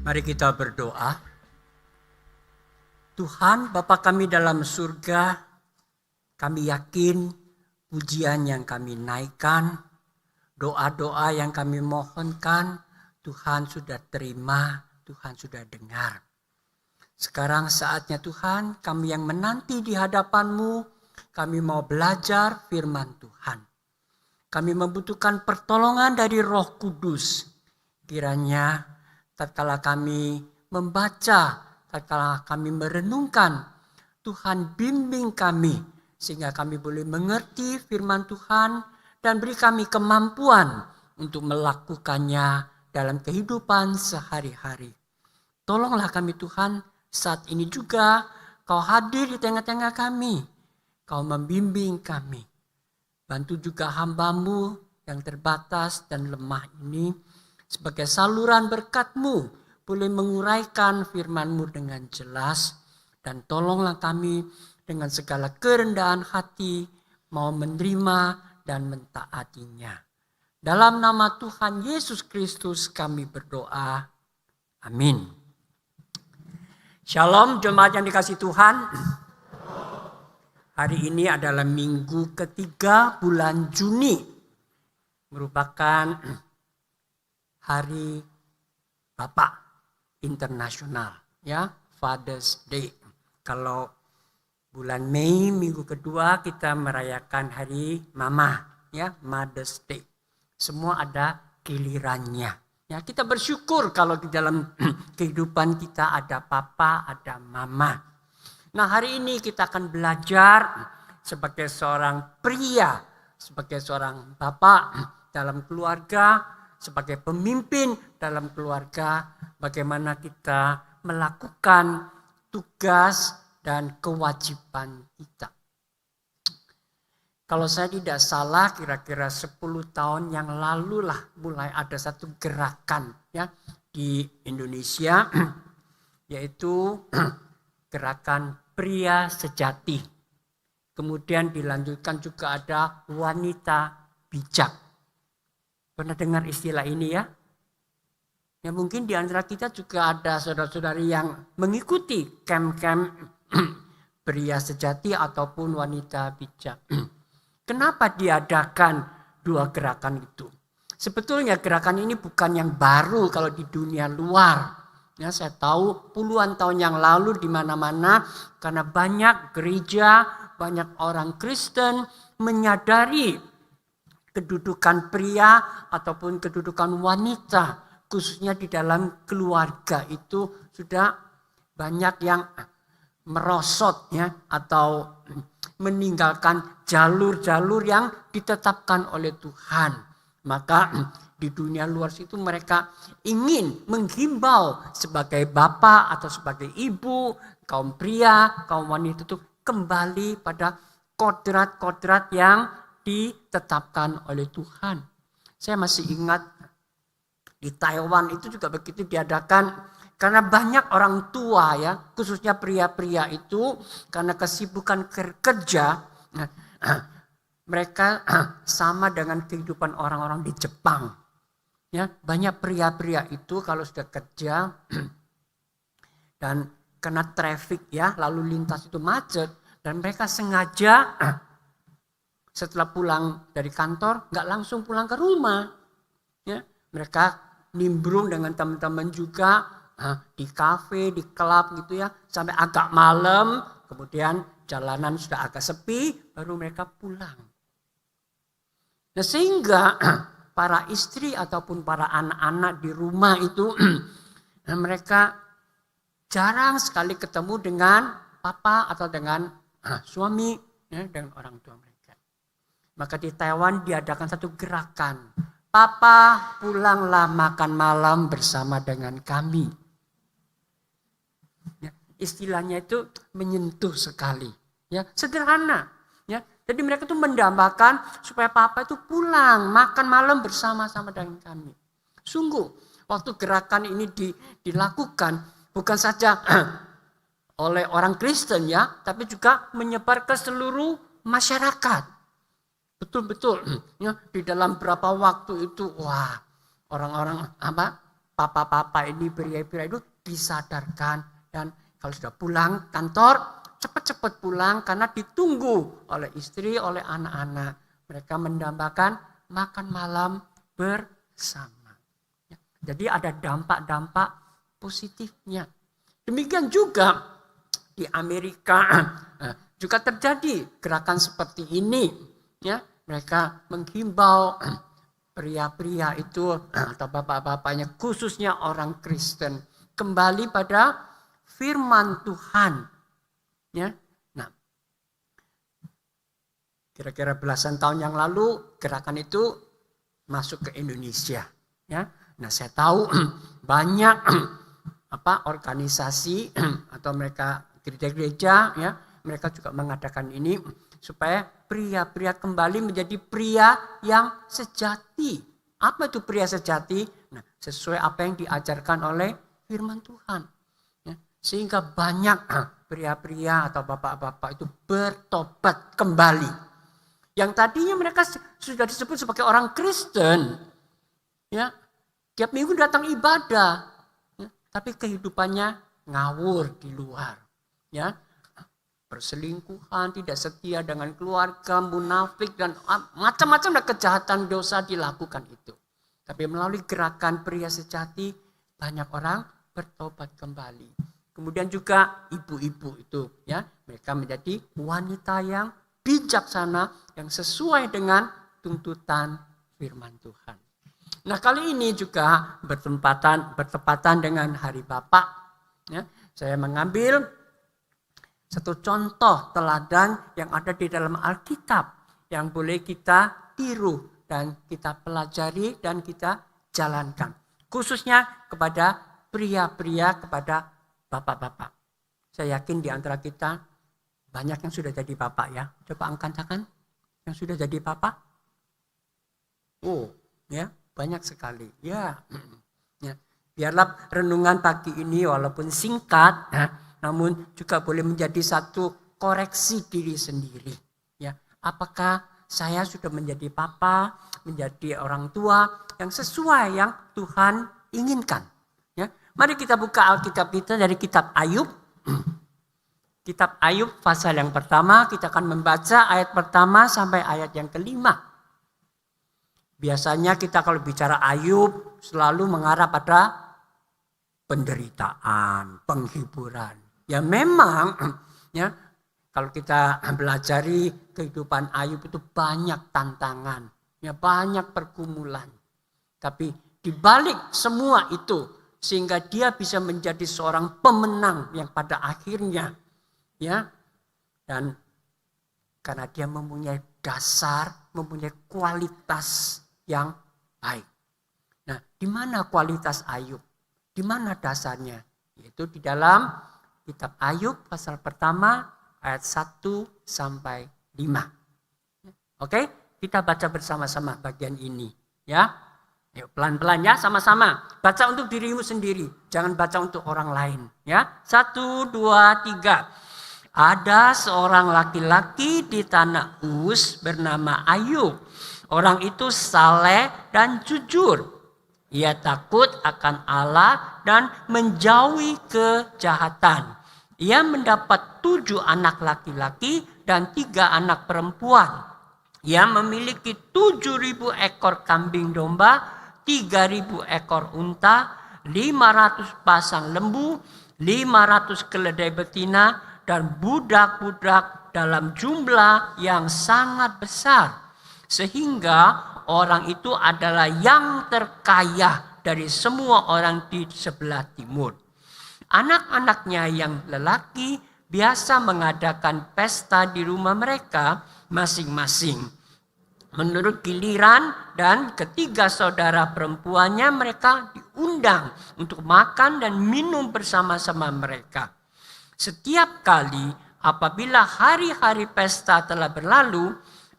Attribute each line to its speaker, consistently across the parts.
Speaker 1: Mari kita berdoa. Tuhan Bapa kami dalam surga, kami yakin pujian yang kami naikkan, doa-doa yang kami mohonkan, Tuhan sudah terima, Tuhan sudah dengar. Sekarang saatnya Tuhan, kami yang menanti di hadapan-Mu, kami mau belajar firman Tuhan. Kami membutuhkan pertolongan dari Roh Kudus. Kiranya tatkala kami membaca, tatkala kami merenungkan, Tuhan bimbing kami sehingga kami boleh mengerti firman Tuhan dan beri kami kemampuan untuk melakukannya dalam kehidupan sehari-hari. Tolonglah kami Tuhan, saat ini juga Kau hadir di tengah-tengah kami. Kau membimbing kami. Bantu juga hamba-Mu yang terbatas dan lemah ini sebagai saluran berkat-Mu boleh menguraikan firman-Mu dengan jelas. Dan tolonglah kami dengan segala kerendahan hati mau menerima dan mentaatinya. Dalam nama Tuhan Yesus Kristus kami berdoa. Amin. Shalom jemaat yang dikasihi Tuhan. Hari ini adalah minggu ketiga bulan Juni. Merupakan hari Bapak Internasional, ya, Father's Day. Kalau bulan Mei minggu kedua kita merayakan hari Mama, ya, Mother's Day. Semua ada gilirannya. Ya, kita bersyukur kalau di dalam kehidupan kita ada papa, ada mama. Nah, hari ini kita akan belajar sebagai seorang pria, sebagai seorang bapak dalam keluarga, sebagai pemimpin dalam keluarga, bagaimana kita melakukan tugas dan kewajiban kita. Kalau saya tidak salah, kira-kira 10 tahun yang lalu lah mulai ada satu gerakan, ya, di Indonesia, yaitu gerakan pria sejati. Kemudian dilanjutkan juga ada wanita bijak. Pernah dengar istilah ini, ya? Ya, mungkin di antara kita juga ada saudara-saudari yang mengikuti camp-camp pria sejati ataupun wanita bijak. Kenapa diadakan dua gerakan itu? Sebetulnya gerakan ini bukan yang baru kalau di dunia luar. Ya, saya tahu puluhan tahun yang lalu di mana-mana karena banyak gereja, banyak orang Kristen menyadari kedudukan pria ataupun kedudukan wanita, khususnya di dalam keluarga itu sudah banyak yang merosot, ya, atau meninggalkan jalur-jalur yang ditetapkan oleh Tuhan. Maka di dunia luar situ mereka ingin menghimbau sebagai bapak atau sebagai ibu, kaum pria, kaum wanita itu kembali pada kodrat-kodrat yang ditetapkan oleh Tuhan. Saya masih ingat di Taiwan itu juga begitu diadakan karena banyak orang tua, ya, khususnya pria-pria itu karena kesibukan kerja, mereka sama dengan kehidupan orang-orang di Jepang. Ya, banyak pria-pria itu kalau sudah kerja dan kena traffic, ya, lalu lintas itu macet dan mereka sengaja setelah pulang dari kantor nggak langsung pulang ke rumah, ya, mereka nimbrung dengan teman-teman juga di kafe, di klub gitu, ya, sampai agak malam, kemudian jalanan sudah agak sepi, baru mereka pulang. Nah, sehingga para istri ataupun para anak-anak di rumah itu mereka jarang sekali ketemu dengan papa atau dengan suami, ya, dengan orang tua mereka. Maka di Taiwan diadakan satu gerakan, papa pulanglah makan malam bersama dengan kami. Ya, istilahnya itu menyentuh sekali, ya, sederhana, ya. Jadi mereka itu mendambakan supaya papa itu pulang makan malam bersama-sama dengan kami. Sungguh waktu gerakan ini dilakukan bukan saja oleh orang Kristen, ya, tapi juga menyebar ke seluruh masyarakat. Betul-betul, ya, di dalam berapa waktu itu, wah, orang-orang papa-papa ini, pria-pria itu disadarkan. Dan kalau sudah pulang kantor, cepat-cepat pulang karena ditunggu oleh istri, oleh anak-anak. Mereka mendambakan makan malam bersama. Jadi ada dampak-dampak positifnya. Demikian juga di Amerika juga terjadi gerakan seperti ini. Ya, mereka menghimbau pria-pria itu atau bapak-bapaknya, khususnya orang Kristen, kembali pada firman Tuhan. Ya, nah, kira-kira belasan tahun yang lalu gerakan itu masuk ke Indonesia. Ya, nah saya tahu banyak organisasi atau mereka gereja-gereja, ya, mereka juga mengadakan ini supaya pria-pria kembali menjadi pria yang sejati. Apa itu pria sejati? Nah, sesuai apa yang diajarkan oleh firman Tuhan. Ya, sehingga banyak pria-pria atau bapak-bapak itu bertobat kembali. Yang tadinya mereka sudah disebut sebagai orang Kristen, ya, tiap minggu datang ibadah, ya, tapi kehidupannya ngawur di luar, ya, perselingkuhan, tidak setia dengan keluarga, munafik dan macam-macam kejahatan dosa dilakukan itu. Tapi melalui gerakan pria sejati banyak orang bertobat kembali. Kemudian juga ibu-ibu itu, ya, mereka menjadi wanita yang bijaksana yang sesuai dengan tuntutan firman Tuhan. Nah, kali ini juga bertepatan dengan Hari Bapak. Ya, saya mengambil satu contoh teladan yang ada di dalam Alkitab yang boleh kita tiru dan kita pelajari dan kita jalankan. Khususnya kepada pria-pria, kepada bapak-bapak. Saya yakin di antara kita banyak yang sudah jadi bapak, ya. Coba angkat tangan yang sudah jadi bapak. Oh, ya, banyak sekali. Ya. Ya. Biarlah renungan pagi ini walaupun singkat, ya, namun juga boleh menjadi satu koreksi diri sendiri. Ya, apakah saya sudah menjadi papa, menjadi orang tua yang sesuai yang Tuhan inginkan? Ya, mari kita buka Alkitab kita dari kitab Ayub. Kitab Ayub pasal yang pertama, kita akan membaca ayat pertama sampai ayat yang kelima. Biasanya kita kalau bicara Ayub selalu mengarah pada penderitaan, penghiburan. Ya memang, ya, kalau kita belajari kehidupan Ayub itu banyak tantangan, ya banyak pergumulan. Tapi di balik semua itu sehingga dia bisa menjadi seorang pemenang yang pada akhirnya, ya, dan karena dia mempunyai dasar, mempunyai kualitas yang baik. Nah, di mana kualitas Ayub? Di mana dasarnya? Yaitu di dalam kitab Ayub pasal pertama ayat 1 sampai 5. Oke, kita baca bersama-sama bagian ini, ya. Yuk, pelan-pelan ya, sama-sama. Baca untuk dirimu sendiri, jangan baca untuk orang lain, ya. 1, 2, 3. Ada seorang laki-laki di tanah Uz bernama Ayub. Orang itu saleh dan jujur. Ia takut akan Allah dan menjauhi kejahatan. Ia mendapat 7 anak laki-laki dan 3 anak perempuan. Ia memiliki 7.000 ekor kambing domba, 3.000 ekor unta, 500 pasang lembu, 500 keledai betina, dan budak-budak dalam jumlah yang sangat besar. Sehingga orang itu adalah yang terkaya dari semua orang di sebelah timur. Anak-anaknya yang lelaki biasa mengadakan pesta di rumah mereka masing-masing. Menurut giliran, dan ketiga saudara perempuannya mereka diundang untuk makan dan minum bersama-sama mereka. Setiap kali apabila hari-hari pesta telah berlalu,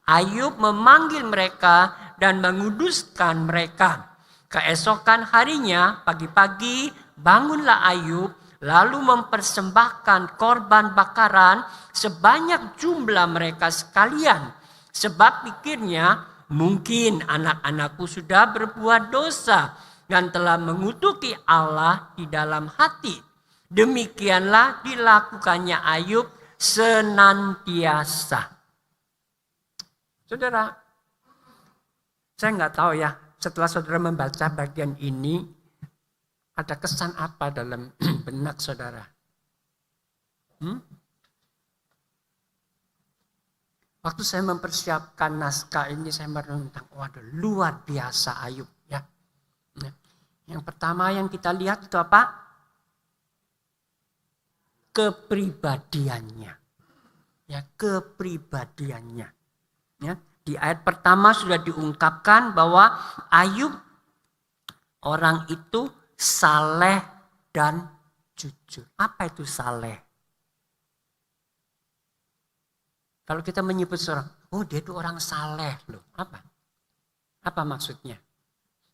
Speaker 1: Ayub memanggil mereka dan menguduskan mereka. Keesokan harinya pagi-pagi bangunlah Ayub lalu mempersembahkan korban bakaran sebanyak jumlah mereka sekalian. Sebab pikirnya mungkin anak-anakku sudah berbuat dosa dan telah mengutuki Allah di dalam hati. Demikianlah dilakukannya Ayub senantiasa. Saudara, saya nggak tahu ya, setelah saudara membaca bagian ini, ada kesan apa dalam benak saudara? Waktu saya mempersiapkan naskah ini, saya merenung, waduh luar biasa Ayub. Ya. Yang pertama yang kita lihat itu apa? Kepribadiannya. Ya, kepribadiannya. Ya, di ayat pertama sudah diungkapkan bahwa Ayub orang itu saleh dan jujur. Apa itu saleh? Kalau kita menyebut seorang, oh dia itu orang saleh loh. Apa? Apa maksudnya?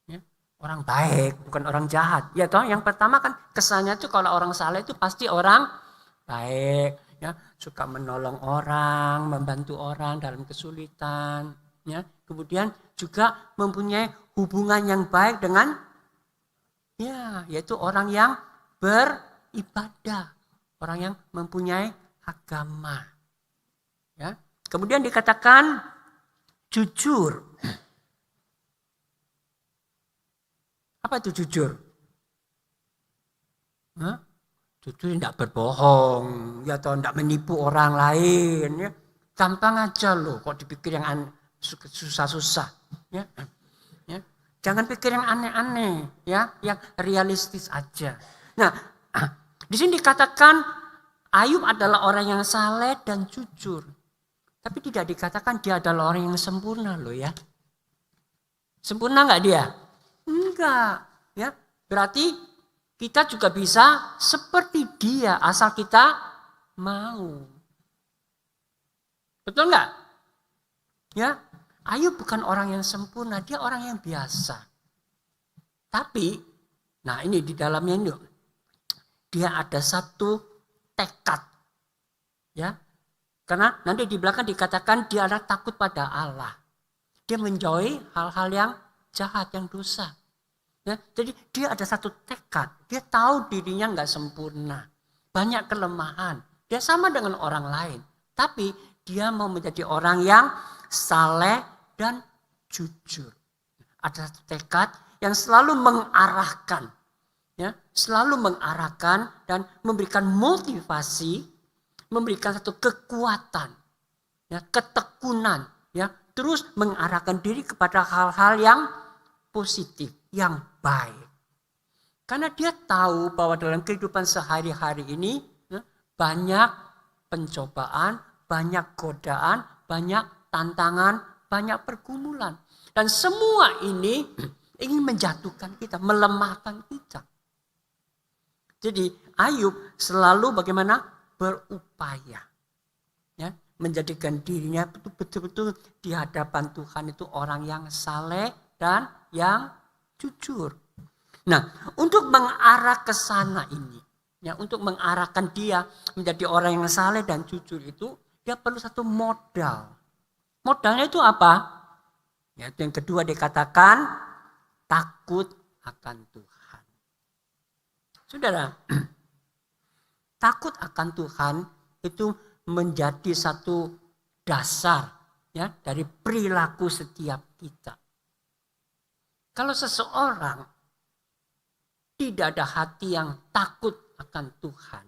Speaker 1: Ya, orang baik, bukan orang jahat. Ya toh, yang pertama kan kesannya itu kalau orang saleh itu pasti orang baik, ya, suka menolong orang, membantu orang dalam kesulitan, ya. Kemudian juga mempunyai hubungan yang baik dengan yaitu orang yang beribadah, orang yang mempunyai agama. Ya. Kemudian dikatakan jujur. Apa itu jujur? Jujur tidak berbohong, ya atau tidak menipu orang lain. Ya. Gampang aja loh, kok dipikir yang susah-susah. Ya. Ya. Jangan pikir yang aneh-aneh, ya, yang realistis aja. Nah, di sini dikatakan Ayub adalah orang yang saleh dan jujur. Tapi tidak dikatakan dia adalah orang yang sempurna loh ya. Sempurna enggak dia? Enggak. Ya, berarti kita juga bisa seperti dia asal kita mau. Betul enggak? Ya, Ayub bukan orang yang sempurna, dia orang yang biasa. Tapi, nah ini di dalamnya ini, dia ada satu tekad. Ya. Karena nanti di belakang dikatakan dia adalah takut pada Allah. Dia menjauhi hal-hal yang jahat, yang dosa. Ya, jadi dia ada satu tekad. Dia tahu dirinya nggak sempurna. Banyak kelemahan. Dia sama dengan orang lain. Tapi dia mau menjadi orang yang saleh dan jujur. Ada satu tekad yang selalu mengarahkan. Ya, selalu mengarahkan dan memberikan motivasi, memberikan satu kekuatan, ya, ketekunan, ya, terus mengarahkan diri kepada hal-hal yang positif, yang baik. Karena dia tahu bahwa dalam kehidupan sehari-hari ini ya, banyak pencobaan, banyak godaan, banyak tantangan, banyak pergumulan. Dan semua ini ingin menjatuhkan kita, melemahkan kita. Jadi Ayub selalu bagaimana? Berupaya ya, menjadikan dirinya betul-betul di hadapan Tuhan itu orang yang saleh dan yang jujur. Nah, untuk mengarah ke sana ini, ya, untuk mengarahkan dia menjadi orang yang saleh dan jujur itu, dia perlu satu modal. Modalnya itu apa? Ya, yang kedua dikatakan takut akan Tuhan. Saudara, takut akan Tuhan itu menjadi satu dasar ya dari perilaku setiap kita. Kalau seseorang tidak ada hati yang takut akan Tuhan,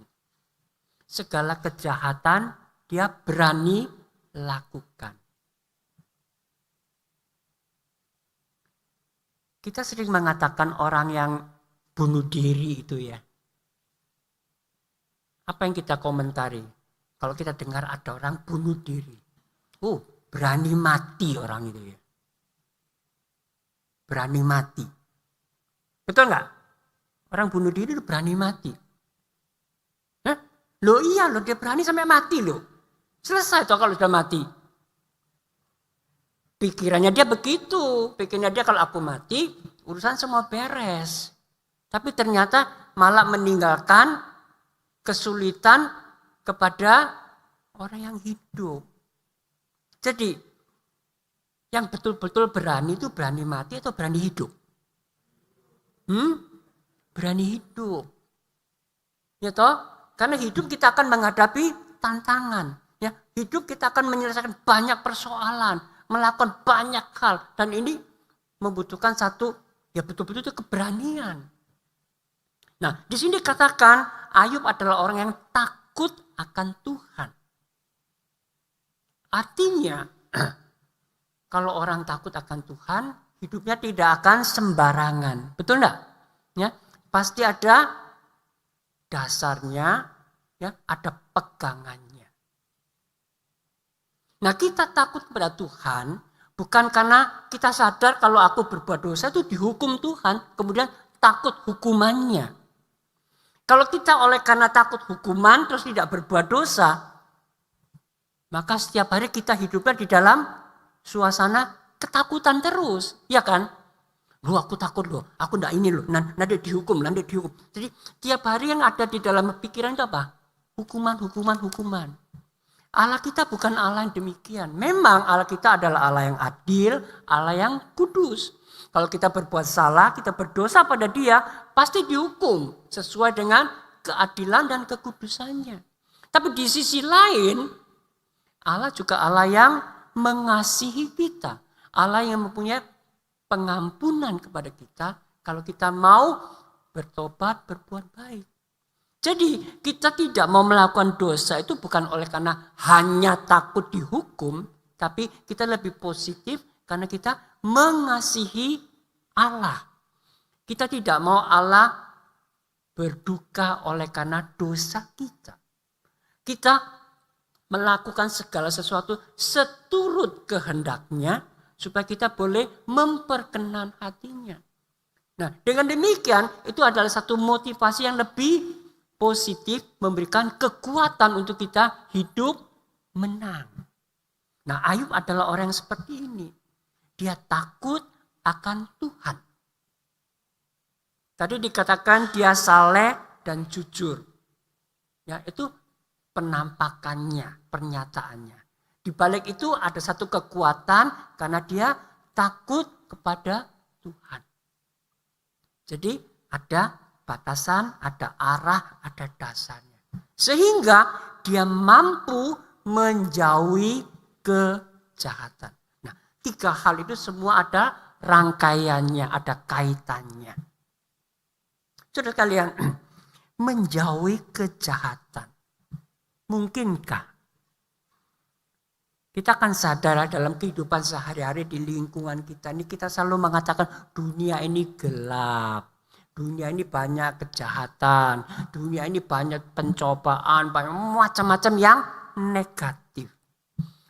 Speaker 1: segala kejahatan dia berani lakukan. Kita sering mengatakan orang yang bunuh diri itu ya. Apa yang kita komentari? Kalau kita dengar ada orang bunuh diri. Oh, berani mati orang itu ya. Berani mati. Betul nggak? Orang bunuh diri itu berani mati. Hah? Loh iya loh, dia berani sampai mati loh. Selesai toh kalau sudah mati. Pikirannya dia begitu. Pikirannya dia kalau aku mati, urusan semua beres. Tapi ternyata malah meninggalkan kesulitan kepada orang yang hidup. Jadi yang betul-betul berani itu berani mati atau berani hidup? berani hidup. Ya toh? Karena hidup kita akan menghadapi tantangan. Ya, hidup kita akan menyelesaikan banyak persoalan, melakukan banyak hal, dan ini membutuhkan satu, ya betul-betul itu keberanian. Nah, di sini dikatakan Ayub adalah orang yang takut akan Tuhan. Artinya, kalau orang takut akan Tuhan, hidupnya tidak akan sembarangan. Betul enggak? Ya, pasti ada dasarnya, ya, ada pegangannya. Nah, kita takut kepada Tuhan bukan karena kita sadar kalau aku berbuat dosa itu dihukum Tuhan, kemudian takut hukumannya. Kalau kita oleh karena takut hukuman terus tidak berbuat dosa, maka setiap hari kita hidupnya di dalam suasana ketakutan terus, ya kan? Loh, aku takut loh, aku enggak ini loh, nanti dihukum. Jadi tiap hari yang ada di dalam pikiran itu apa? Hukuman. Allah kita bukan Allah yang demikian. Memang Allah kita adalah Allah yang adil, Allah yang kudus. Kalau kita berbuat salah, kita berdosa pada Dia, pasti dihukum sesuai dengan keadilan dan kekudusannya. Tapi di sisi lain, Allah juga Allah yang mengasihi kita. Allah yang mempunyai pengampunan kepada kita kalau kita mau bertobat, berbuat baik. Jadi kita tidak mau melakukan dosa itu bukan oleh karena hanya takut dihukum, tapi kita lebih positif karena kita mengasihi Allah. Kita tidak mau Allah berduka oleh karena dosa kita. Kita melakukan segala sesuatu seturut kehendaknya supaya kita boleh memperkenan hatinya. Nah, dengan demikian itu adalah satu motivasi yang lebih positif, memberikan kekuatan untuk kita hidup menang. Nah, Ayub adalah orang yang seperti ini. Dia takut akan Tuhan. Tadi dikatakan dia saleh dan jujur. Ya, itu penampakannya, pernyataannya. Di balik itu ada satu kekuatan karena dia takut kepada Tuhan. Jadi ada batasan, ada arah, ada dasarnya. Sehingga dia mampu menjauhi kejahatan. Nah, 3 hal itu semua ada rangkaiannya, ada kaitannya. Saudara kalian, menjauhi kejahatan. Mungkinkah? Kita akan sadar dalam kehidupan sehari-hari di lingkungan kita ini, kita selalu mengatakan dunia ini gelap. Dunia ini banyak kejahatan, dunia ini banyak pencobaan, banyak macam-macam yang negatif.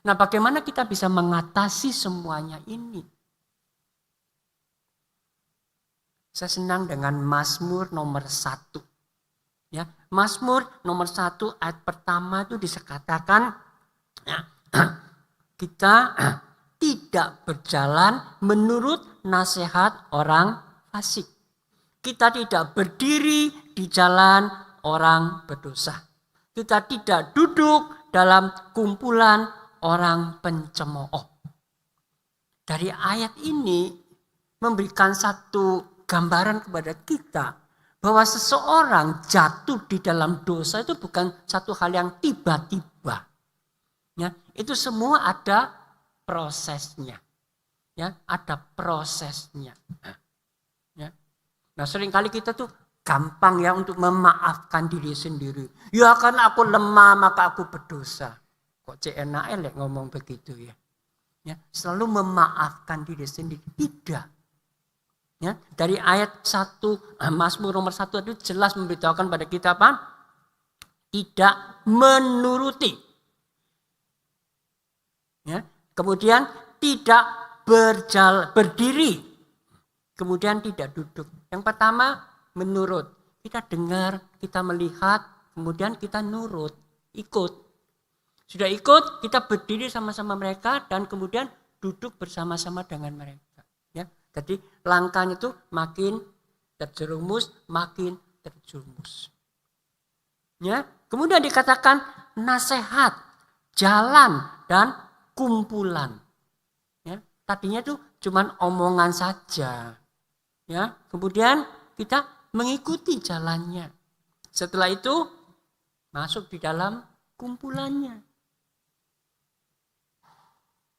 Speaker 1: Nah, bagaimana kita bisa mengatasi semuanya ini? Saya senang dengan Mazmur nomor 1. Ya, Mazmur nomor 1 ayat pertama itu dikatakan ya, kita tidak berjalan menurut nasihat orang fasik. Kita tidak berdiri di jalan orang berdosa. Kita tidak duduk dalam kumpulan orang pencemooh. Dari ayat ini memberikan satu gambaran kepada kita bahwa seseorang jatuh di dalam dosa itu bukan satu hal yang tiba-tiba. Ya, itu semua ada prosesnya. Ya, ada prosesnya. Nah, seringkali kita tuh gampang ya untuk memaafkan diri sendiri. Ya karena aku lemah maka aku berdosa. Kok CNAL ngomong begitu ya. Ya, selalu memaafkan diri sendiri. Tidak. Ya, dari ayat 1 Mazmur nomor 1 itu jelas memberitahukan pada kita apa? Tidak menuruti. Ya, kemudian tidak berdiri. Kemudian tidak duduk. Yang pertama menurut. Kita dengar, kita melihat, kemudian kita nurut, ikut. Sudah ikut, kita berdiri sama-sama mereka dan kemudian duduk bersama-sama dengan mereka. Ya, jadi langkahnya itu makin terjerumus, makin terjerumus. Ya, kemudian dikatakan nasihat, jalan dan kumpulan. Ya, tadinya itu cuman omongan saja. Ya, kemudian kita mengikuti jalannya. Setelah itu masuk di dalam kumpulannya.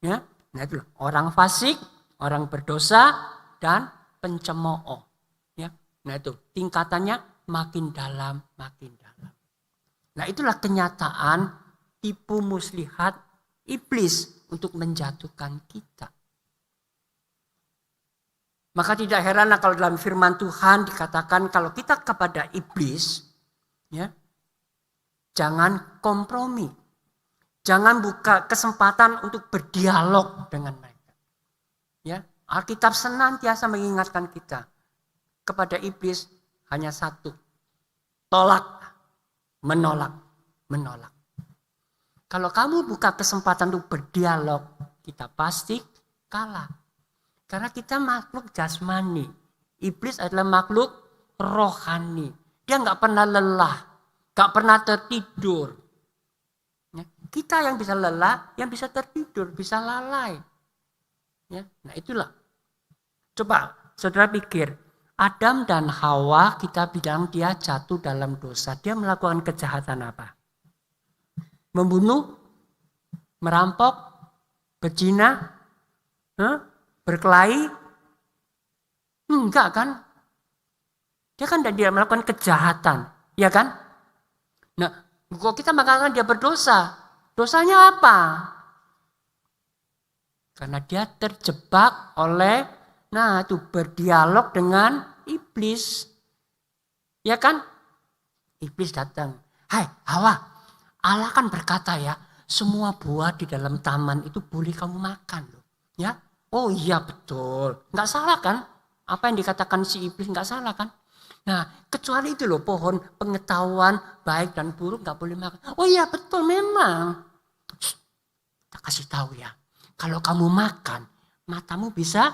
Speaker 1: Ya, nah itu orang fasik, orang berdosa, dan pencemooh. Ya, nah itu tingkatannya makin dalam, makin dalam. Nah itulah kenyataan tipu muslihat iblis untuk menjatuhkan kita. Maka tidak heran kalau dalam firman Tuhan dikatakan kalau kita kepada iblis, ya, jangan kompromi. Jangan buka kesempatan untuk berdialog dengan mereka. Ya, Alkitab senantiasa mengingatkan kita kepada iblis hanya satu. Tolak, menolak, menolak. Kalau kamu buka kesempatan untuk berdialog, kita pasti kalah. Karena kita makhluk jasmani. Iblis adalah makhluk rohani. Dia nggak pernah lelah, nggak pernah tertidur. Ya, kita yang bisa lelah, yang bisa tertidur, bisa lalai. Ya, nah itulah. Coba saudara pikir, Adam dan Hawa kita bilang dia jatuh dalam dosa. Dia melakukan kejahatan apa? Membunuh, merampok, berzina, berkelahi? Enggak kan? Dia kan dia melakukan kejahatan, ya kan? Nah, kalau kita mengatakan dia berdosa, dosanya apa? Karena dia terjebak oleh, nah itu berdialog dengan iblis, ya kan? Iblis datang, hai Hawa, Allah kan berkata ya, semua buah di dalam taman itu boleh kamu makan loh. Ya, oh iya betul, nggak salah kan? Apa yang dikatakan si iblis nggak salah kan? Nah, kecuali itu loh pohon pengetahuan baik dan buruk nggak boleh makan. Oh iya betul memang. Kita kasih tahu ya, kalau kamu makan, matamu bisa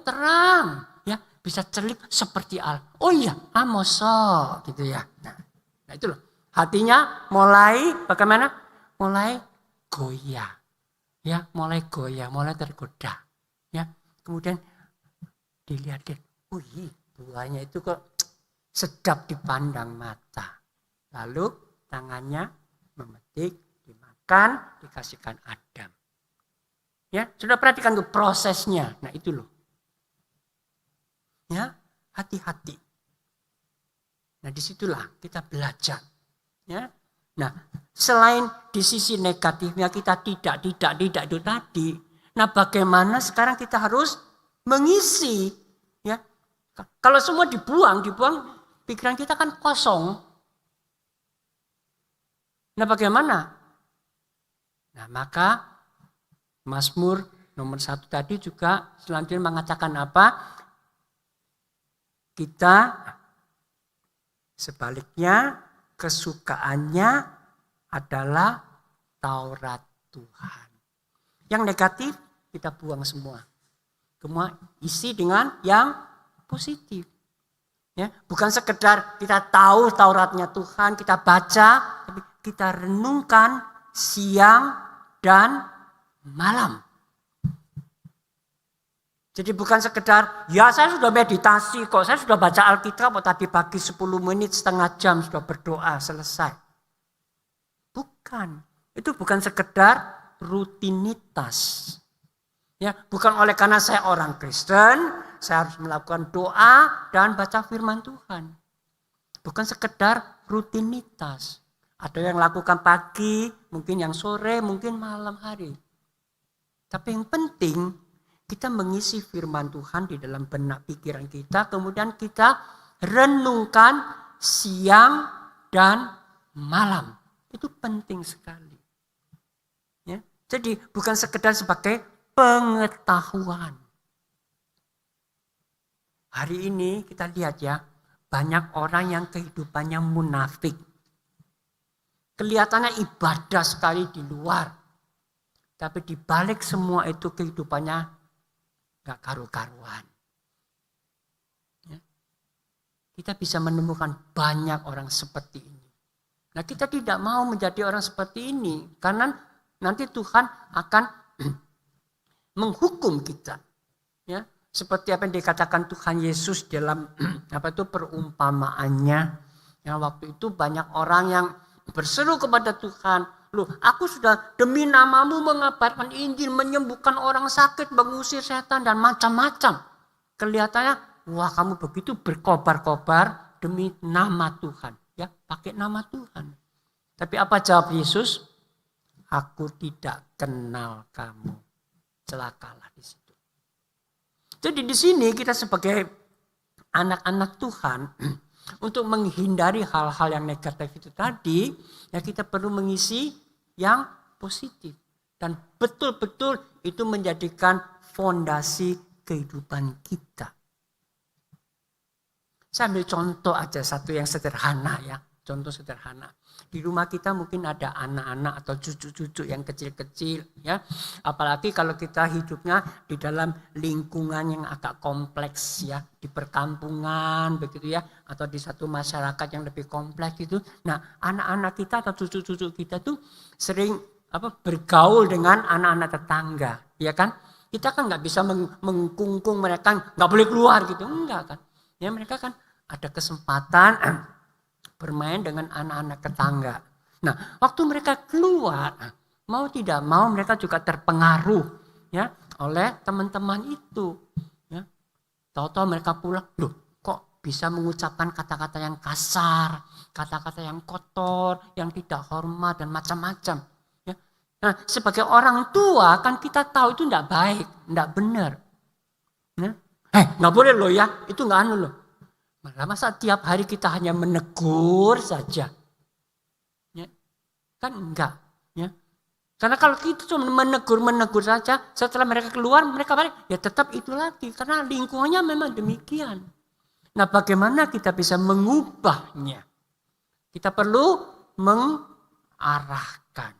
Speaker 1: terang, ya bisa cerlik seperti Allah. Oh iya, mosok gitu ya. Nah itu loh, hatinya mulai bagaimana? Mulai goyah. Ya, mulai goyah, mulai tergoda. Ya, kemudian dilihat, buahnya itu kok sedap dipandang mata. Lalu tangannya memetik, dimakan, dikasihkan Adam. Ya, sudah perhatikan tuh prosesnya. Nah, itu loh. Ya, hati-hati. Nah, disitulah kita belajar. Ya. Nah, selain di sisi negatifnya kita tidak itu tadi. Nah, bagaimana sekarang kita harus mengisi, ya? Kalau semua dibuang, pikiran kita kan kosong. Nah, bagaimana? Nah, maka Mazmur nomor 1 tadi juga selanjutnya mengatakan apa? Kita sebaliknya kesukaannya adalah Taurat Tuhan. Yang negatif kita buang semua. Semua isi dengan yang positif. Ya, bukan sekedar kita tahu Tauratnya Tuhan, kita baca, tapi kita renungkan siang dan malam. Jadi bukan sekedar, ya saya sudah meditasi kok, saya sudah baca Alkitab kok tadi pagi 10 menit, setengah jam sudah berdoa, selesai. Bukan, itu bukan sekedar rutinitas. Ya, bukan oleh karena saya orang Kristen, saya harus melakukan doa dan baca firman Tuhan. Bukan sekedar rutinitas. Ada yang lakukan pagi, mungkin yang sore, mungkin malam hari. Tapi yang penting, kita mengisi firman Tuhan di dalam benak pikiran kita. Kemudian kita renungkan siang dan malam. Itu penting sekali. Ya. Jadi bukan sekedar sebagai pengetahuan. Hari ini kita lihat ya. Banyak orang yang kehidupannya munafik. Kelihatannya ibadah sekali di luar. Tapi di balik semua itu kehidupannya gak karu-karuan. Ya. Kita bisa menemukan banyak orang seperti ini. Nah, kita tidak mau menjadi orang seperti ini. Karena nanti Tuhan akan menghukum kita. Ya. Seperti apa yang dikatakan Tuhan Yesus dalam perumpamaannya. Yang waktu itu banyak orang yang berseru kepada Tuhan, "Loh, aku sudah demi namamu mengabarkan Injil, menyembuhkan orang sakit, mengusir setan dan macam-macam." Kelihatannya, wah kamu begitu berkobar-kobar demi nama Tuhan. Ya, pakai nama Tuhan. Tapi apa jawab Yesus? "Aku tidak kenal kamu." Celakalah di situ. Jadi di sini kita sebagai anak-anak Tuhan untuk menghindari hal-hal yang negatif itu tadi, ya kita perlu mengisi yang positif. Dan betul-betul itu menjadikan fondasi kehidupan kita. Saya ambil contoh aja satu yang sederhana ya. Contoh sederhana. Di rumah kita mungkin ada anak-anak atau cucu-cucu yang kecil-kecil ya. Apalagi kalau kita hidupnya di dalam lingkungan yang agak kompleks ya, di perkampungan begitu ya, atau di satu masyarakat yang lebih kompleks itu. Nah, anak-anak kita atau cucu-cucu kita tuh sering bergaul dengan anak-anak tetangga, ya kan? Kita kan nggak bisa mengkungkung mereka, nggak boleh keluar gitu, enggak kan? Ya mereka kan ada kesempatan bermain dengan anak-anak tetangga. Nah, waktu mereka keluar, mau tidak mau mereka juga terpengaruh ya oleh teman-teman itu. Ya. Tahu-tahu mereka pulang, loh kok bisa mengucapkan kata-kata yang kasar, kata-kata yang kotor, yang tidak hormat dan macam-macam. Ya. Nah, sebagai orang tua kan kita tahu itu tidak baik, tidak benar. Ya. Nggak boleh loh ya, itu nggak anu loh. Masa tiap hari kita hanya menegur saja? Ya, kan enggak. Ya. Karena kalau kita cuma menegur saja, setelah mereka keluar, mereka balik, ya tetap itu lagi. Karena lingkungannya memang demikian. Nah, bagaimana kita bisa mengubahnya? Kita perlu mengarahkan.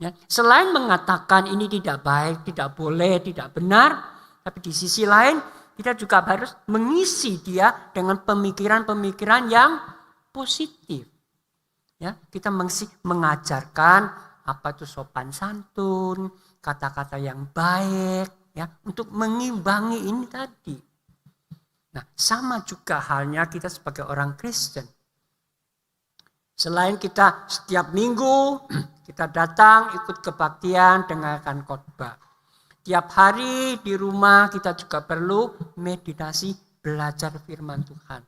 Speaker 1: Ya. Selain mengatakan ini tidak baik, tidak boleh, tidak benar, tapi di sisi lain, kita juga harus mengisi dia dengan pemikiran-pemikiran yang positif. Ya, kita mengajarkan apa itu sopan santun, kata-kata yang baik, ya, untuk mengimbangi ini tadi. Nah, sama juga halnya kita sebagai orang Kristen. Selain kita setiap minggu kita datang ikut kebaktian, dengarkan khotbah. Tiap hari di rumah kita juga perlu meditasi, belajar firman Tuhan.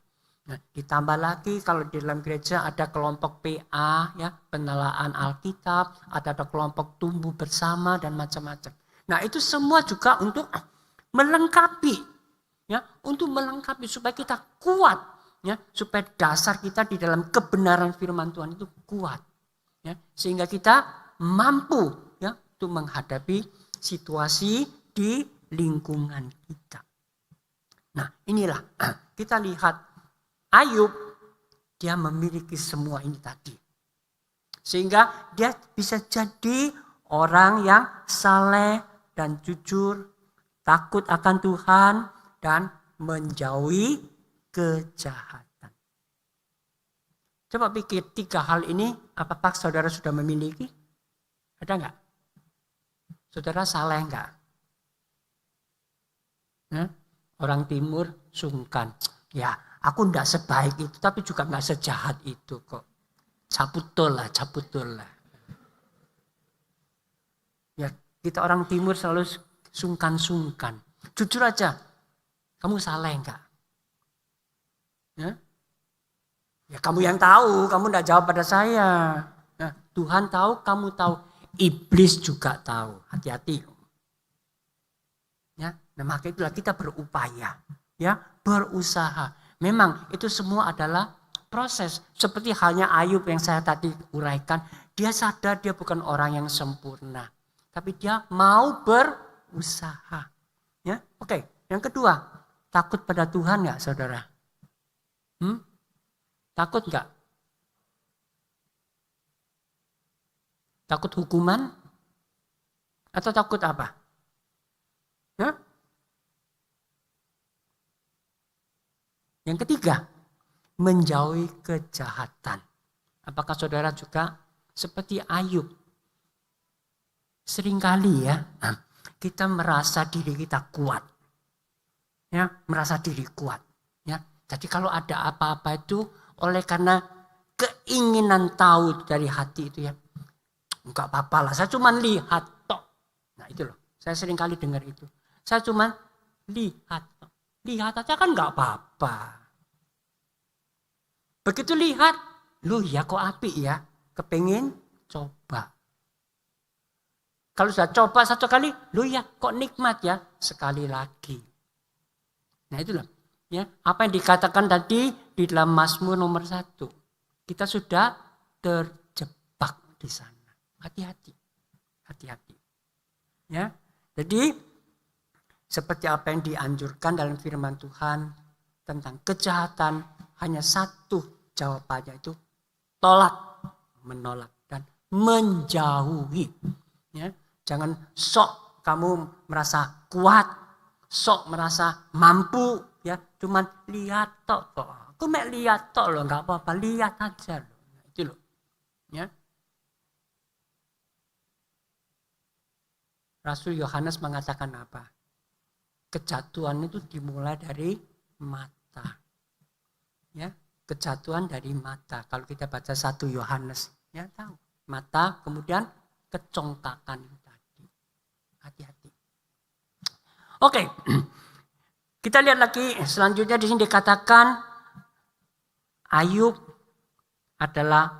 Speaker 1: Nah, ditambah lagi kalau di dalam gereja ada kelompok PA, ya, penelaan Alkitab, ada kelompok tumbuh bersama dan macam-macam. Nah, itu semua juga untuk melengkapi, ya, untuk melengkapi supaya kita kuat, ya, supaya dasar kita di dalam kebenaran firman Tuhan itu kuat, ya, sehingga kita mampu, ya, untuk menghadapi situasi di lingkungan kita. Nah, inilah kita lihat Ayub, dia memiliki semua ini tadi. Sehingga dia bisa jadi orang yang saleh dan jujur, takut akan Tuhan dan menjauhi kejahatan. Coba pikir 3 hal ini, apakah saudara sudah memiliki? Ada enggak? Saudara saleh enggak? Orang timur sungkan. Ya, aku enggak sebaik itu, tapi juga enggak sejahat itu kok. Caputul lah. Ya, kita orang timur selalu sungkan-sungkan. Jujur aja, kamu saleh enggak? Ya kamu yang tahu, kamu enggak jawab pada saya. Nah, Tuhan tahu, kamu tahu. Iblis juga tahu, hati-hati. Ya, nah maka itulah kita berupaya, ya, berusaha. Memang itu semua adalah proses. Seperti halnya Ayub yang saya tadi uraikan, dia sadar dia bukan orang yang sempurna, tapi dia mau berusaha. Ya, oke. Yang kedua, takut pada Tuhan nggak, saudara? Takut nggak? Takut hukuman? Atau takut apa? Yang ketiga, menjauhi kejahatan. Apakah saudara juga seperti Ayub? Seringkali ya, kita merasa diri kita kuat. ya, merasa diri kuat. Ya. Jadi kalau ada apa-apa itu oleh karena keinginan tahu dari hati itu ya, enggak apa-apa lah, saya cuma lihat tok. Nah itu loh, saya sering kali dengar itu. Saya cuma lihat tok. Lihat aja kan enggak apa-apa. Begitu lihat, loh ya kok apik ya, kepengen coba. Kalau sudah coba satu kali, loh ya kok nikmat ya, sekali lagi. Nah itulah, ya apa yang dikatakan tadi di dalam Mazmur nomor 1. Kita sudah terjebak di sana. Hati-hati, hati-hati. Ya, jadi seperti apa yang dianjurkan dalam firman Tuhan tentang kejahatan, hanya satu jawabannya itu tolak, menolak dan menjauhi. Ya, jangan sok kamu merasa kuat, sok merasa mampu, ya cuman lihat tok kok. Aku mek lihat tok loh, nggak apa-apa, lihat aja loh. Itu loh, ya. Rasul Yohanes mengatakan apa? Kejatuhan itu dimulai dari mata. Ya, kejatuhan dari mata. Kalau kita baca 1 Yohanes, ya tahu. Mata, kemudian kecongkakan tadi. Hati-hati. Oke. Kita lihat lagi selanjutnya di sini dikatakan Ayub adalah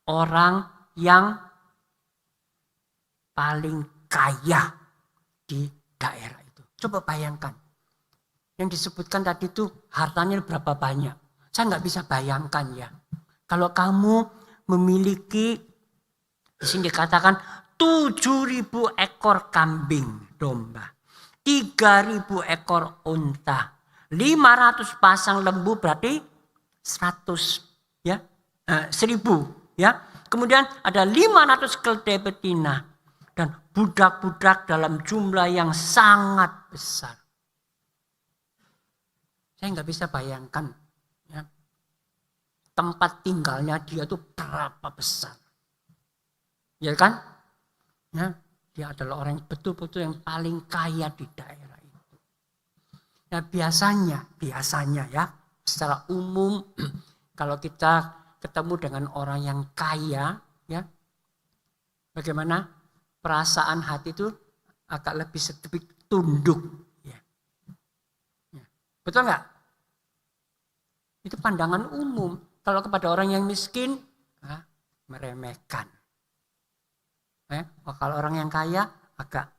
Speaker 1: orang yang paling kaya di daerah itu. Coba bayangkan. Yang disebutkan tadi itu hartanya berapa banyak. Saya nggak bisa bayangkan ya. Kalau kamu memiliki, di sini dikatakan 7.000 ekor kambing domba. 3.000 ekor unta. 500 pasang lembu berarti 100 ya. 1.000 ya. Kemudian ada 500 keledai betina dan budak-budak dalam jumlah yang sangat besar. Saya nggak bisa bayangkan ya, tempat tinggalnya dia itu berapa besar. Ya kan? Ya, dia adalah orang yang betul-betul yang paling kaya di daerah itu. Nah, biasanya ya, secara umum kalau kita ketemu dengan orang yang kaya, ya, bagaimana perasaan hati itu agak lebih sedikit tunduk. Ya. Ya. Betul nggak? Itu pandangan umum. Kalau kepada orang yang miskin, meremehkan. Kalau orang yang kaya agak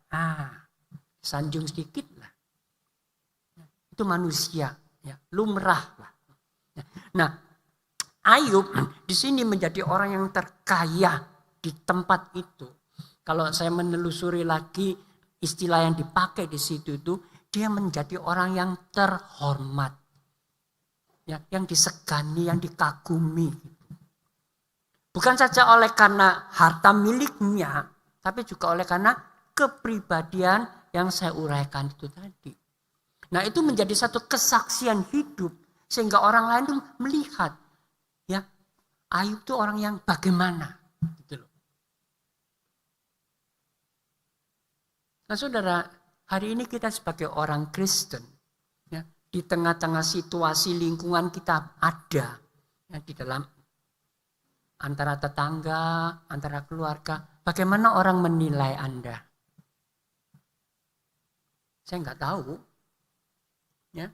Speaker 1: sanjung sedikit lah. Itu manusia, ya, lumrah lah. Nah, Ayub di sini menjadi orang yang terkaya di tempat itu. Kalau saya menelusuri lagi istilah yang dipakai di situ itu, dia menjadi orang yang terhormat, ya, yang disegani, yang dikagumi. Bukan saja oleh karena harta miliknya, tapi juga oleh karena kepribadian yang saya uraikan itu tadi. Nah, itu menjadi satu kesaksian hidup sehingga orang lain itu melihat, ya, Ayub itu orang yang bagaimana, gitu loh. Nah, saudara, hari ini kita sebagai orang Kristen, ya, di tengah-tengah situasi lingkungan kita ada, ya, di dalam antara tetangga, antara keluarga, bagaimana orang menilai Anda? Saya nggak tahu, ya.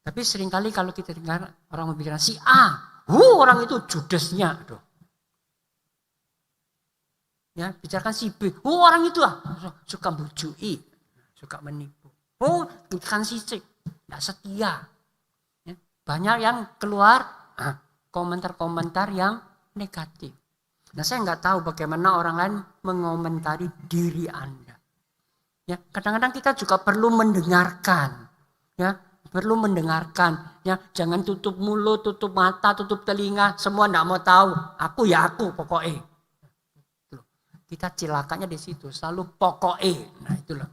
Speaker 1: Tapi seringkali kalau kita dengar orang berbicara si A, orang itu judesnya, aduh. Ya, bicarakan si B, orang itu suka bujui, suka menipu. Bicarakan si C, tidak setia. Ya, banyak yang keluar komentar-komentar yang negatif. Nah, saya nggak tahu bagaimana orang lain mengomentari diri Anda. Ya, kadang-kadang kita juga perlu mendengarkan, ya, perlu mendengarkan, ya, jangan tutup mulut, tutup mata, tutup telinga, semua nggak mau tahu. Aku ya aku pokoknya. Kita cilakanya di situ, selalu pokoknya. Nah, itulah.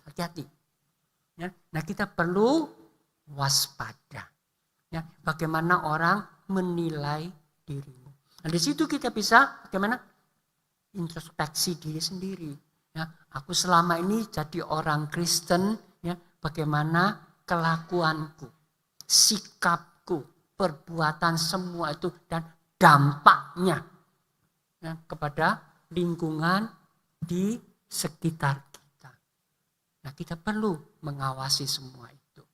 Speaker 1: Hati-hati. Ya, nah, kita perlu waspada. Ya, bagaimana orang menilai dirimu. Nah, di situ kita bisa bagaimana introspeksi diri sendiri. Ya, aku selama ini jadi orang Kristen ya, bagaimana kelakuanku, sikapku, perbuatan semua itu dan dampaknya ya, kepada lingkungan di sekitar kita. Nah, kita perlu mengawasi semua itu.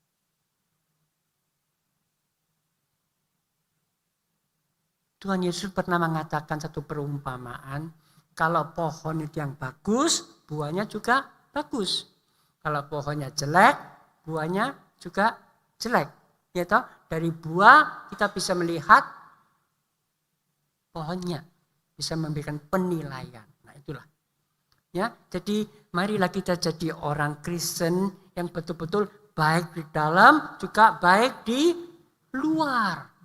Speaker 1: Tuhan Yesus pernah mengatakan satu perumpamaan, kalau pohon itu yang bagus, buahnya juga bagus. Kalau pohonnya jelek, buahnya juga jelek. Ya toh, dari buah kita bisa melihat pohonnya, bisa memberikan penilaian. Nah, itulah. Ya, jadi marilah kita jadi orang Kristen yang betul-betul baik di dalam juga baik di luar.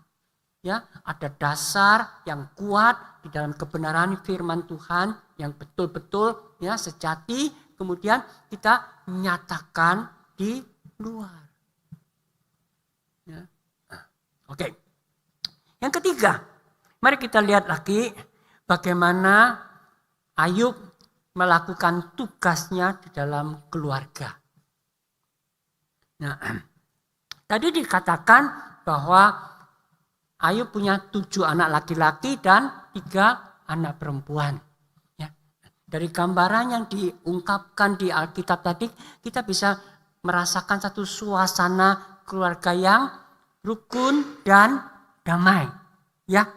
Speaker 1: Ya, ada dasar yang kuat di dalam kebenaran firman Tuhan yang betul-betul ya sejati, kemudian kita nyatakan di luar. Ya. Oke. Yang ketiga, mari kita lihat lagi bagaimana Ayub melakukan tugasnya di dalam keluarga. Nah, tadi dikatakan bahwa Ayub punya 7 anak laki-laki dan 3 anak perempuan. Ya. Dari gambaran yang diungkapkan di Alkitab tadi, kita bisa merasakan satu suasana keluarga yang rukun dan damai. Ya,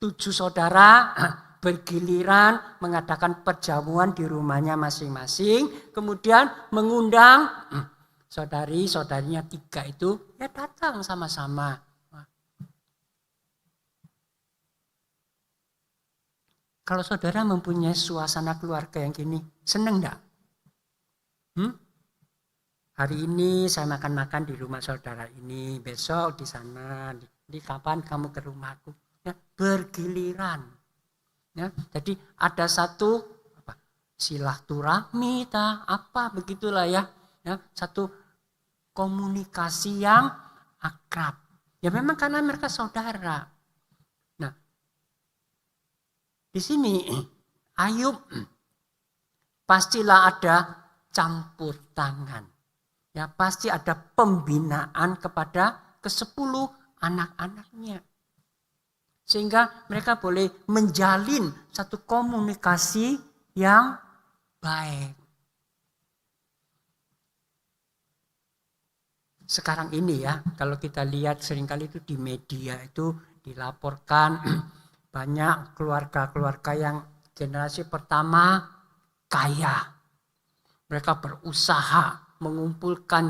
Speaker 1: 7 saudara bergiliran mengadakan perjamuan di rumahnya masing-masing, kemudian mengundang saudari-saudarinya 3 itu ya datang sama-sama. Kalau saudara mempunyai suasana keluarga yang gini, seneng enggak? Hari ini saya makan-makan di rumah saudara ini, besok di sana, di kapan kamu ke rumahku? Ya, bergiliran. Ya, jadi ada satu silaturahmi, apa begitulah ya, satu komunikasi yang akrab. Ya memang karena mereka saudara. Di sini Ayub pastilah ada campur tangan. Ya, pasti ada pembinaan kepada ke-10 anak-anaknya. Sehingga mereka boleh menjalin satu komunikasi yang baik. Sekarang ini ya, kalau kita lihat seringkali itu di media itu dilaporkan banyak keluarga-keluarga yang generasi pertama kaya. Mereka berusaha mengumpulkan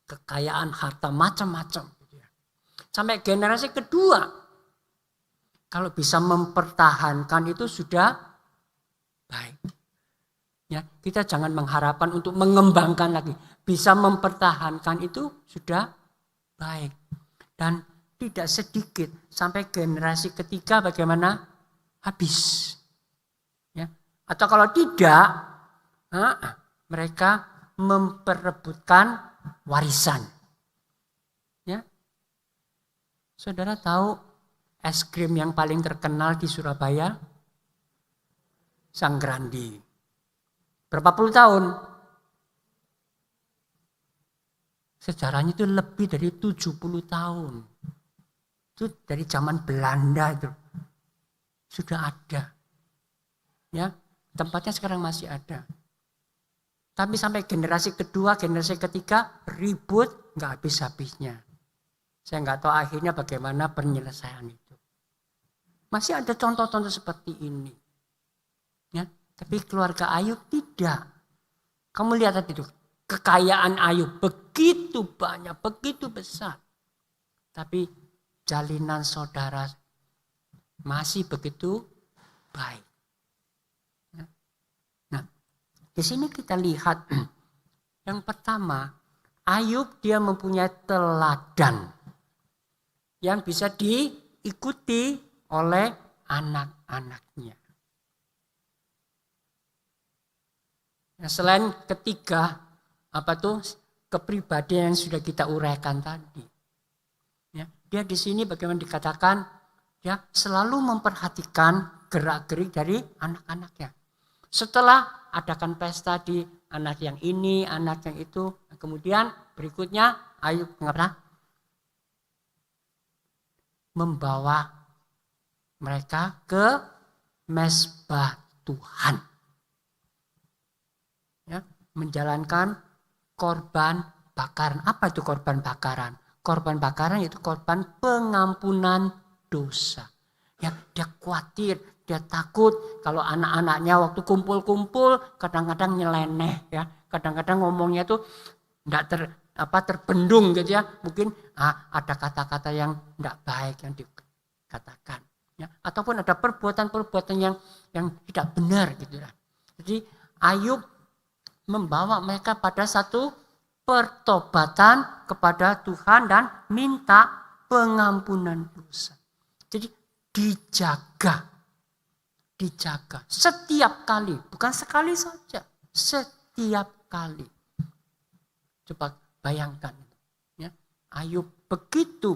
Speaker 1: kekayaan harta macam-macam. Sampai generasi kedua, kalau bisa mempertahankan itu sudah baik. Ya, kita jangan mengharapkan untuk mengembangkan lagi. Bisa mempertahankan itu sudah baik. Dan tidak sedikit sampai generasi ketiga bagaimana habis. Ya. Atau kalau tidak, mereka memperebutkan warisan. Ya. Saudara tahu es krim yang paling terkenal di Surabaya? Sang Grandi. Berapa puluh tahun? Sejarahnya itu lebih dari 70 tahun. Itu dari zaman Belanda itu sudah ada. Ya, tempatnya sekarang masih ada. Tapi sampai generasi kedua, generasi ketiga ribut nggak habis-habisnya. Saya nggak tahu akhirnya bagaimana penyelesaian itu. Masih ada contoh-contoh seperti ini. Ya, tapi keluarga Ayub tidak. Kamu lihat tadi itu, kekayaan Ayub begitu banyak, begitu besar. Tapi jalinan saudara masih begitu baik. Nah, di sini kita lihat yang pertama, Ayub dia mempunyai teladan yang bisa diikuti oleh anak-anaknya. Nah, selain ketiga kepribadian yang sudah kita uraikan tadi. Ya, dia di sini bagaimana dikatakan ya selalu memperhatikan gerak-gerik dari anak-anaknya. Setelah adakan pesta di anak yang ini, anak yang itu. Kemudian berikutnya Ayub membawa mereka ke mezbah Tuhan. Ya, menjalankan korban bakaran. Apa itu korban bakaran? Korban bakaran itu korban pengampunan dosa. Ya, dia khawatir, dia takut kalau anak-anaknya waktu kumpul-kumpul kadang-kadang nyeleneh ya. Kadang-kadang ngomongnya tuh enggak terbendung gitu ya. Mungkin ada kata-kata yang enggak baik yang dikatakan ya, ataupun ada perbuatan-perbuatan yang tidak benar gitu ya. Jadi Ayub membawa mereka pada satu pertobatan kepada Tuhan dan minta pengampunan dosa. Jadi dijaga setiap kali, bukan sekali saja, setiap kali. Coba bayangkan ya, Ayub begitu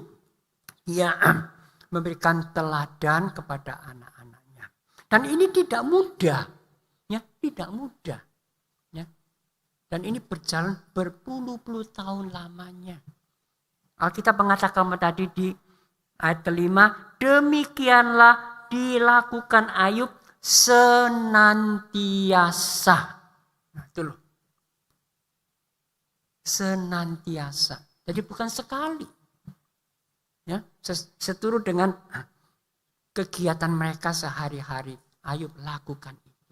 Speaker 1: dia memberikan teladan kepada anak-anaknya. Dan ini tidak mudah. Ya, tidak mudah. Ya. Dan ini berjalan berpuluh-puluh tahun lamanya. Alkitab mengatakan tadi di ayat kelima, demikianlah dilakukan Ayub senantiasa. Nah, itu loh. Senantiasa. Jadi bukan sekali. Ya, seturut dengan kegiatan mereka sehari-hari, Ayub lakukan itu.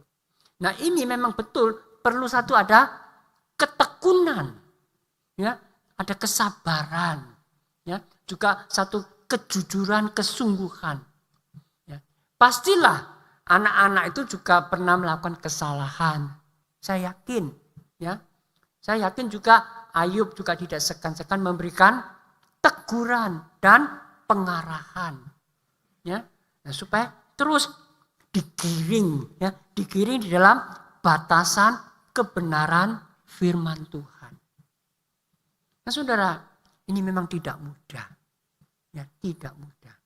Speaker 1: Nah, ini memang betul perlu satu ada ketekunan, ya, ada kesabaran, ya, juga satu kejujuran, kesungguhan. Ya. Pastilah anak-anak itu juga pernah melakukan kesalahan. Saya yakin, ya, saya yakin juga Ayub juga tidak segan-segan memberikan teguran dan pengarahan, ya, nah, supaya terus digiring, ya, digiring di dalam batasan kebenaran firman Tuhan. Nah, saudara, ini memang tidak mudah, ya, tidak mudah.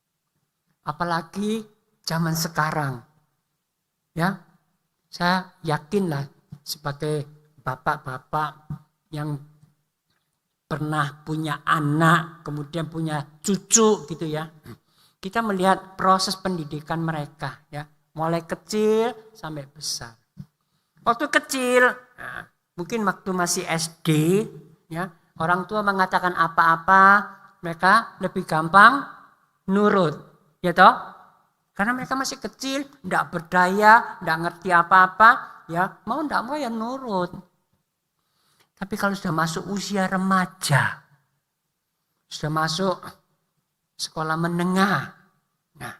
Speaker 1: Apalagi zaman sekarang, ya, saya yakinlah sebagai bapak-bapak yang pernah punya anak, kemudian punya cucu gitu ya. Kita melihat proses pendidikan mereka ya, mulai kecil sampai besar. Waktu kecil, mungkin waktu masih SD ya, orang tua mengatakan apa-apa, mereka lebih gampang nurut, ya toh? Karena mereka masih kecil, enggak berdaya, enggak ngerti apa-apa, ya, mau enggak mau ya nurut. Tapi kalau sudah masuk usia remaja, sudah masuk sekolah menengah, nah,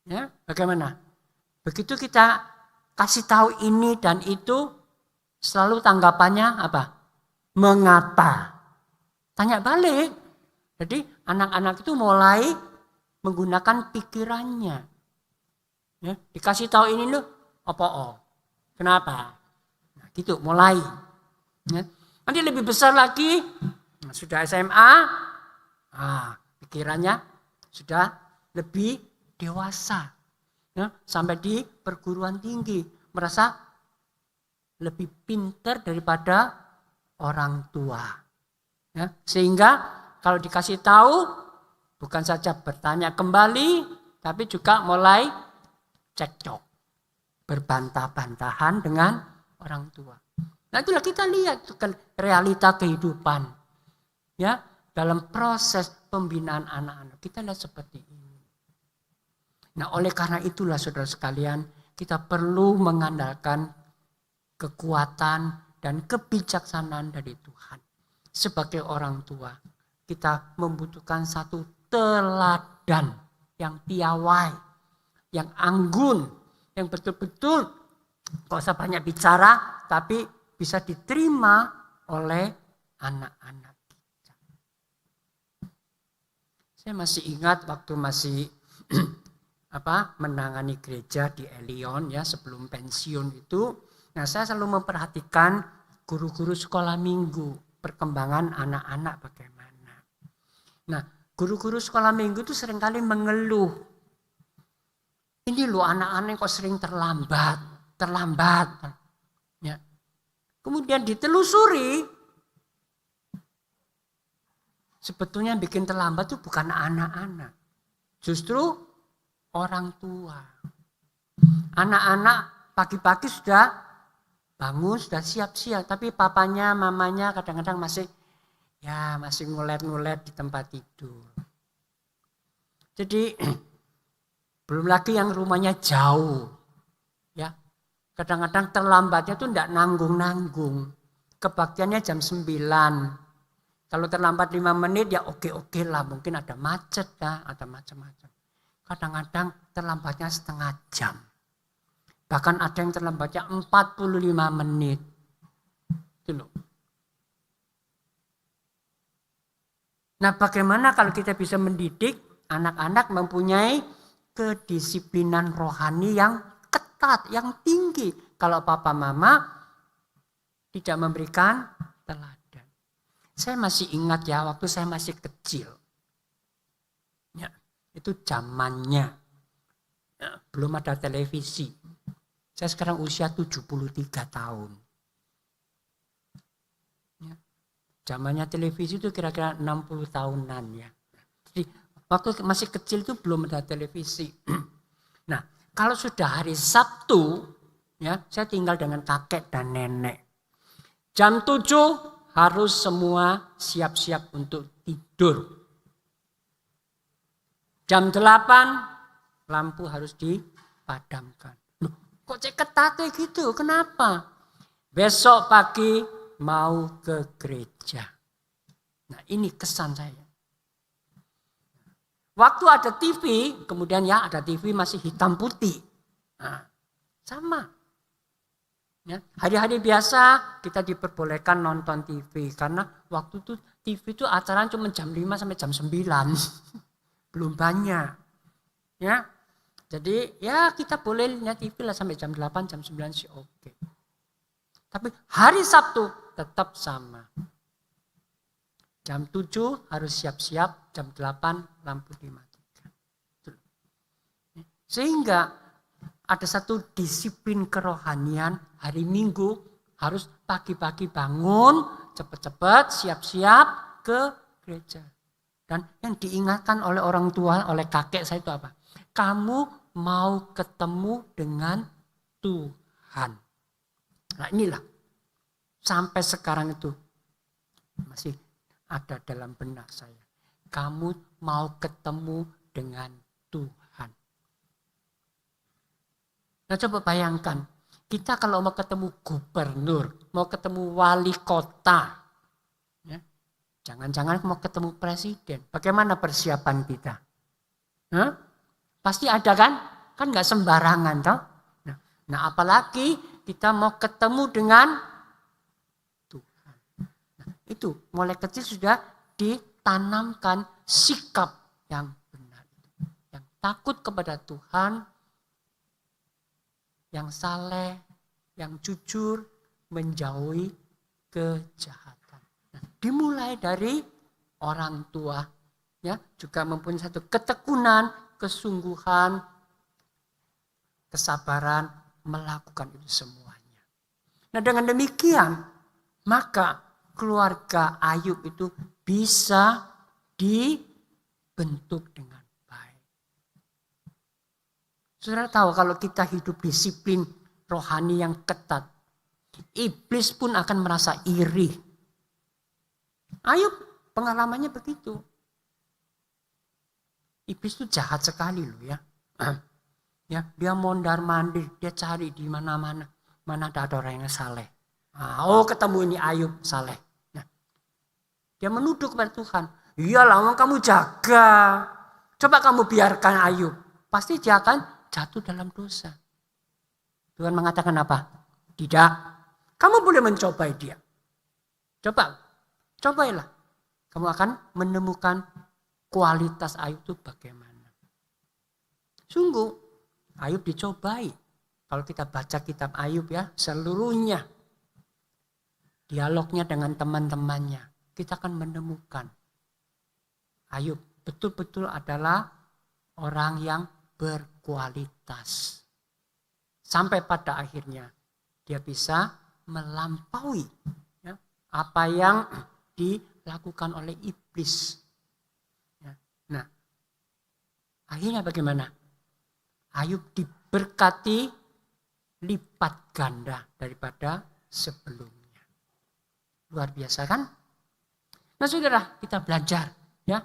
Speaker 1: ya, bagaimana? Begitu kita kasih tahu ini dan itu, selalu tanggapannya apa? Mengapa? Tanya balik. Jadi anak-anak itu mulai menggunakan pikirannya. Ya, dikasih tahu ini loh, apa? Kenapa? Nah, gitu mulai. Ya. Nanti lebih besar lagi, sudah SMA, pikirannya sudah lebih dewasa, ya, sampai di perguruan tinggi, merasa lebih pintar daripada orang tua, ya. Sehingga kalau dikasih tahu, bukan saja bertanya kembali, tapi juga mulai cekcok, berbantah-bantahan dengan orang tua. Nah, itulah kita lihat kan realita kehidupan. Ya, dalam proses pembinaan anak-anak kita lihat seperti ini. Nah, oleh karena itulah saudara sekalian, kita perlu mengandalkan kekuatan dan kebijaksanaan dari Tuhan. Sebagai orang tua, kita membutuhkan satu teladan yang piawai, yang anggun, yang betul-betul gak usah banyak bicara, tapi bisa diterima oleh anak-anak kita. Saya masih ingat waktu masih menangani gereja di Elion ya, sebelum pensiun itu. Nah, saya selalu memperhatikan guru-guru sekolah minggu, perkembangan anak-anak bagaimana. Nah, guru-guru sekolah minggu itu seringkali mengeluh. Ini loh anak-anak kok sering terlambat. Ya. Kemudian ditelusuri, sebetulnya yang bikin terlambat itu bukan anak-anak. Justru orang tua. Anak-anak pagi-pagi sudah bangun, sudah siap-siap. Tapi papanya, mamanya kadang-kadang masih ngulet-ngulet di tempat tidur. Jadi belum lagi yang rumahnya jauh. Ya, kadang-kadang terlambatnya itu tidak nanggung-nanggung. Kebaktiannya jam 9. Kalau terlambat 5 menit ya oke lah. Mungkin ada macet ya, ada macam-macam. Kadang-kadang terlambatnya setengah jam. Bahkan ada yang terlambatnya 45 menit. Itu loh. Nah, bagaimana kalau kita bisa mendidik anak-anak mempunyai kedisiplinan rohani yang ketat, yang tinggi. Kalau papa mama tidak memberikan teladan. Saya masih ingat ya, waktu saya masih kecil. Ya, itu zamannya. Ya, belum ada televisi. Saya sekarang usia 73 tahun. Ya, zamannya televisi itu kira-kira 60 tahunan ya. Jadi waktu masih kecil itu belum ada televisi. Nah, kalau sudah hari Sabtu, ya, saya tinggal dengan kakek dan nenek. Jam 7 harus semua siap-siap untuk tidur. Jam 8 lampu harus dipadamkan. Loh, kok cek ketat gitu? Kenapa? Besok pagi mau ke gereja. Nah, ini kesan saya. Waktu ada TV, kemudian ya ada TV masih hitam putih. Nah, sama. Ya, hari-hari biasa kita diperbolehkan nonton TV. Karena waktu itu TV itu acara cuma jam 5 sampai jam 9. Belum banyak. Ya, jadi ya kita boleh lihat TV lah sampai jam 8, jam 9 sih oke. Tapi hari Sabtu tetap sama. Jam 7 harus siap-siap, jam 8 lampu dimatikan. Sehingga ada satu disiplin kerohanian, hari Minggu harus pagi-pagi bangun, cepat-cepat siap-siap ke gereja. Dan yang diingatkan oleh orang tua, oleh kakek saya itu apa? Kamu mau ketemu dengan Tuhan. Nah inilah, sampai sekarang itu masih ada dalam benak saya. Kamu mau ketemu dengan Tuhan. Nah coba bayangkan, kita kalau mau ketemu gubernur, mau ketemu wali kota, ya, jangan-jangan mau ketemu presiden, bagaimana persiapan kita? Hah? Pasti ada kan? Kan gak sembarangan toh? Nah apalagi kita mau ketemu dengan Tuhan. Nah, itu mulai kecil sudah ditanamkan sikap yang benar. Yang takut kepada Tuhan, yang saleh, yang jujur, menjauhi kejahatan. Nah, dimulai dari orang tua, ya, juga mempunyai satu ketekunan, kesungguhan, kesabaran melakukan itu semuanya. Nah, dengan demikian, maka keluarga Ayub itu bisa dibentuk dengan baik. Saudara tahu kalau kita hidup disiplin rohani yang ketat, iblis pun akan merasa iri. Ayub pengalamannya begitu. Iblis itu jahat sekali loh ya. Ya, dia mondar-mandir, dia cari di mana-mana. Mana ada orang yang saleh. Oh, ketemu ini Ayub saleh. Nah, dia menuduh kepada Tuhan. Iyalah, kamu jaga. Coba kamu biarkan Ayub. Pasti dia akan jatuh dalam dosa. Tuhan mengatakan apa? Tidak. Kamu boleh mencobai dia. Cobailah. Kamu akan menemukan kualitas Ayub itu bagaimana. Sungguh, Ayub dicobai. Kalau kita baca kitab Ayub ya, seluruhnya. Dialognya dengan teman-temannya. Kita akan menemukan Ayub betul-betul adalah orang yang berkualitas. Sampai pada akhirnya dia bisa melampaui ya, apa yang dilakukan oleh iblis. Ya. Nah, akhirnya bagaimana? Ayub diberkati lipat ganda daripada sebelumnya. Luar biasa kan? Nah saudara, kita belajar ya.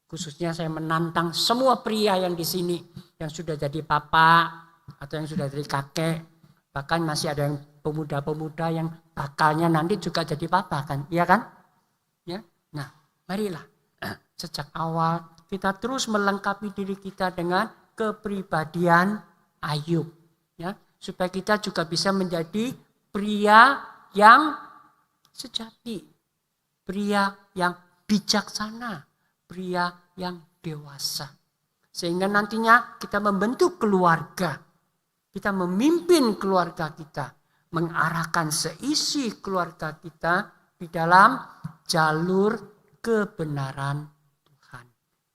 Speaker 1: Khususnya saya menantang semua pria yang di sini yang sudah jadi papa atau yang sudah jadi kakek, bahkan masih ada yang pemuda-pemuda yang bakalnya nanti juga jadi papa kan, iya kan? Ya. Nah, marilah sejak awal kita terus melengkapi diri kita dengan kepribadian Ayub, ya, supaya kita juga bisa menjadi pria yang sejati, pria yang bijaksana, pria yang dewasa. Sehingga nantinya kita membentuk keluarga. Kita memimpin keluarga kita. Mengarahkan seisi keluarga kita di dalam jalur kebenaran Tuhan.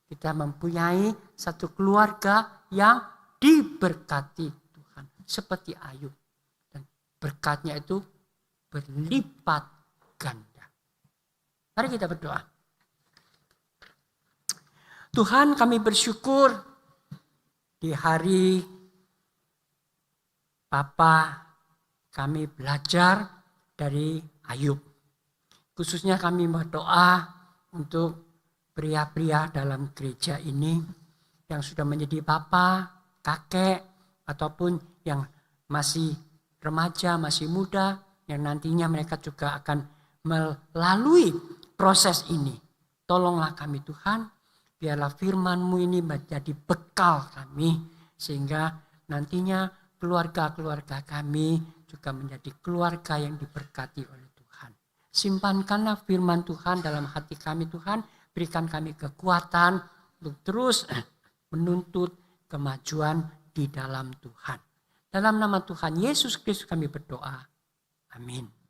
Speaker 1: Kita mempunyai satu keluarga yang diberkati Tuhan. Seperti Ayub. Dan berkatnya itu berlipat ganda. Mari kita berdoa. Tuhan, kami bersyukur di hari Papa kami belajar dari Ayub. Khususnya kami berdoa untuk pria-pria dalam gereja ini yang sudah menjadi papa, kakek, ataupun yang masih remaja, masih muda, yang nantinya mereka juga akan melalui proses ini. Tolonglah kami Tuhan, biarlah firman-Mu ini menjadi bekal kami, sehingga nantinya keluarga-keluarga kami juga menjadi keluarga yang diberkati oleh Tuhan. Simpankanlah firman Tuhan dalam hati kami Tuhan, berikan kami kekuatan untuk terus menuntut kemajuan di dalam Tuhan. Dalam nama Tuhan Yesus Kristus kami berdoa. Amin.